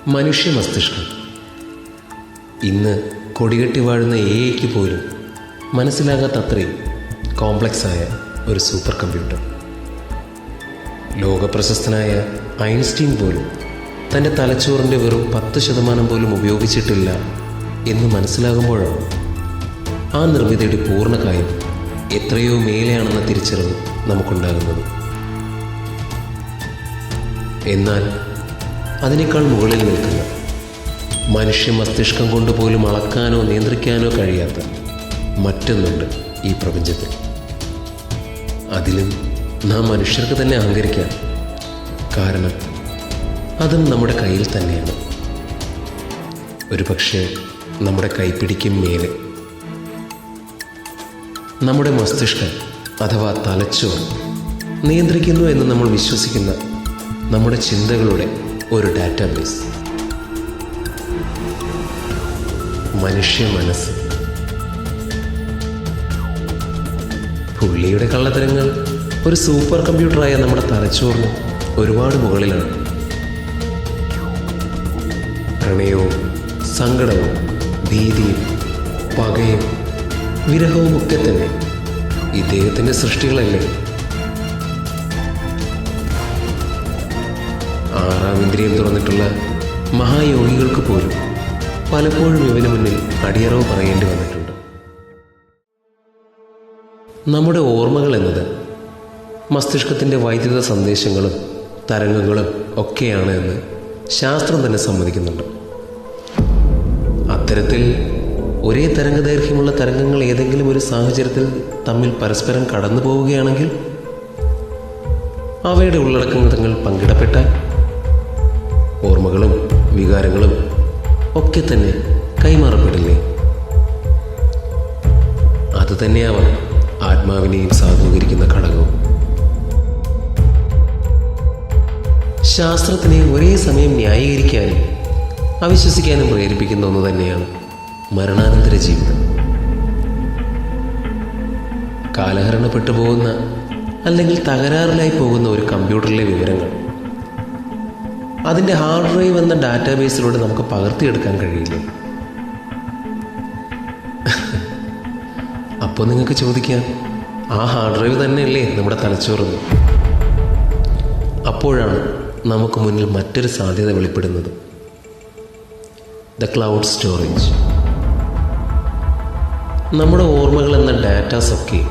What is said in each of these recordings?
മനുഷ്യ മസ്തിഷ്കം ഇന്ന് കൊടികെട്ടി വാഴുന്ന AI പോലും മനസ്സിലാകാത്ത അത്രയും കോംപ്ലക്സായ ഒരു സൂപ്പർ കമ്പ്യൂട്ടർ. ലോകപ്രശസ്തനായ ഐൻസ്റ്റീൻ പോലും തൻ്റെ തലച്ചോറിൻ്റെ വെറും 10% പോലും ഉപയോഗിച്ചിട്ടില്ല എന്ന് മനസ്സിലാകുമ്പോഴാണ് ആ നിർമ്മിതിയുടെ പൂർണ്ണകായം എത്രയോ മേലെയാണെന്ന തിരിച്ചറിവ് നമുക്കുണ്ടാകുന്നത്. എന്നാൽ അതിനേക്കാൾ മുകളിൽ നിൽക്കുന്ന മനുഷ്യ മസ്തിഷ്കം കൊണ്ട് പോലും അളക്കാനോ നിയന്ത്രിക്കാനോ കഴിയാത്ത മറ്റൊന്നുണ്ട് ഈ പ്രപഞ്ചത്തിൽ. അതിലും നാം മനുഷ്യർക്ക് തന്നെ അഹങ്കരിക്കാം. കാരണം അതും നമ്മുടെ കയ്യിൽ തന്നെയാണ്. ഒരു പക്ഷേ നമ്മുടെ കൈപ്പിടിക്കും മേലെ. നമ്മുടെ മസ്തിഷ്കം അഥവാ തലച്ചോർ നിയന്ത്രിക്കുന്നു എന്ന് നമ്മൾ വിശ്വസിക്കുന്ന നമ്മുടെ ചിന്തകളുടെ ഒരു ഡാറ്റാബേസ്. മനുഷ്യ മനസ്സ്. പുള്ളിയുടെ കള്ളത്തരങ്ങൾ ഒരു സൂപ്പർ കമ്പ്യൂട്ടറായ നമ്മുടെ തലച്ചോറിന് ഒരുപാട് മുകളിലാണ്. പ്രണയവും സങ്കടവും ഭീതിയും പകയും വിരഹവും ഒക്കെ തന്നെ ഇദ്ദേഹത്തിൻ്റെ സൃഷ്ടികളല്ലേ. ആറാം ഇന്ദ്രിയം തുറന്നിട്ടുള്ള മഹായോഗികൾക്ക് പോലും പലപ്പോഴും ഇവന് മുന്നിൽ അടിയറവ് പറയേണ്ടി വന്നിട്ടുണ്ട്. നമ്മുടെ ഓർമ്മകൾ എന്നത് മസ്തിഷ്കത്തിൻ്റെ വൈദ്യുത സന്ദേശങ്ങളും തരംഗങ്ങളും ഒക്കെയാണ് എന്ന് ശാസ്ത്രം തന്നെ സമ്മതിക്കുന്നുണ്ട്. അത്തരത്തിൽ ഒരേ തരംഗദൈർഘ്യമുള്ള തരംഗങ്ങൾ ഏതെങ്കിലും ഒരു സാഹചര്യത്തിൽ തമ്മിൽ പരസ്പരം കടന്നു പോവുകയാണെങ്കിൽ അവയുടെ ഉള്ളടക്കങ്ങൾ പങ്കിടപ്പെട്ടാൽ ഓർമ്മകളും വികാരങ്ങളും ഒക്കെ തന്നെ കൈമാറപ്പെടില്ലേ? അതുതന്നെയാവാം ആത്മാവിനെയും സാധൂകരിക്കുന്ന ഘടകവും. ശാസ്ത്രത്തിനെ ഒരേ സമയം ന്യായീകരിക്കാനും അവിശ്വസിക്കാനും പ്രേരിപ്പിക്കുന്ന ഒന്ന് തന്നെയാണ് മരണാനന്തര ജീവിതം. കാലഹരണപ്പെട്ടു പോകുന്ന അല്ലെങ്കിൽ തകരാറിലായി പോകുന്ന ഒരു കമ്പ്യൂട്ടറിലെ വിവരങ്ങൾ അതിൻ്റെ ഹാർഡ് ഡ്രൈവ് എന്ന ഡാറ്റാബേസിലൂടെ നമുക്ക് പകർത്തിയെടുക്കാൻ കഴിയില്ലേ? അപ്പോൾ നിങ്ങൾക്ക് ചോദിക്കാം, ആ ഹാർഡ് ഡ്രൈവ് തന്നെയല്ലേ നമ്മുടെ തലച്ചോറെന്ന്? അപ്പോഴാണ് നമുക്ക് മുന്നിൽ മറ്റൊരു സാധ്യത വെളിപ്പെടുന്നത്. The cloud storage. നമ്മുടെ ഓർമ്മകൾ എന്ന ഡാറ്റാസൊക്കെ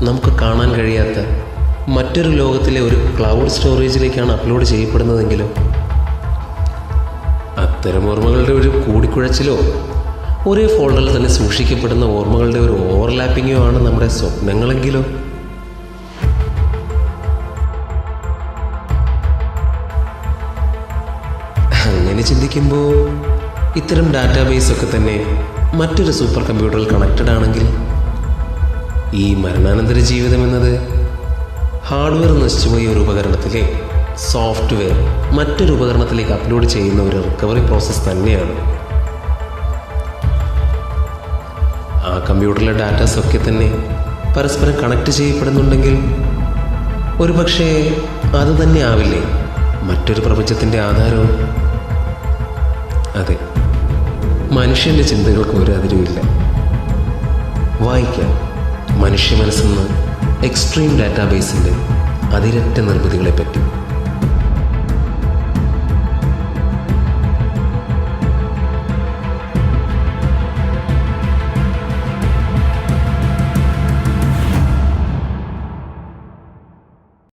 നമുക്ക് കാണാൻ കഴിയാത്ത മറ്റൊരു ലോകത്തിലെ ഒരു ക്ലൗഡ് സ്റ്റോറേജിലേക്കാണ് അപ്ലോഡ് ചെയ്യപ്പെടുന്നതെങ്കിലോ? അത്തരം ഓർമ്മകളുടെ ഒരു കൂടിക്കുഴച്ചിലോ ഒരേ ഫോൾഡറിൽ തന്നെ സൂക്ഷിക്കപ്പെടുന്ന ഓർമ്മകളുടെ ഒരു ഓവർലാപ്പിങ്ങോ ആണ് നമ്മുടെ സ്വപ്നങ്ങളെങ്കിലോ? അങ്ങനെ ചിന്തിക്കുമ്പോൾ ഇത്തരം ഡാറ്റാബേസൊക്കെ തന്നെ മറ്റൊരു സൂപ്പർ കമ്പ്യൂട്ടറിൽ കണക്റ്റഡ് ആണെങ്കിൽ ഈ മരണാനന്തര ജീവിതം എന്നത് ഹാർഡ്വെയർ നശിച്ചുപോയ ഒരു ഉപകരണത്തിലെ സോഫ്റ്റ്വെയർ മറ്റൊരു ഉപകരണത്തിലേക്ക് അപ്ലോഡ് ചെയ്യുന്ന ഒരു റിക്കവറി പ്രോസസ്സ് തന്നെയാണ്. ആ കമ്പ്യൂട്ടറിലെ ഡാറ്റാസൊക്കെ തന്നെ പരസ്പരം കണക്ട് ചെയ്യപ്പെടുന്നുണ്ടെങ്കിൽ ഒരു പക്ഷേ അത് തന്നെ ആവില്ലേ മറ്റൊരു പ്രപഞ്ചത്തിൻ്റെ ആധാരവും? അതെ, മനുഷ്യൻ്റെ ചിന്തകൾക്ക് ഒരു അതിരുമില്ല. വായിക്കാം മനുഷ്യ മനസ്സെന്ന എക്സ്ട്രീം ഡാറ്റാബേസിൻ്റെ അതിരറ്റ നിർമ്മിതികളെപ്പറ്റി.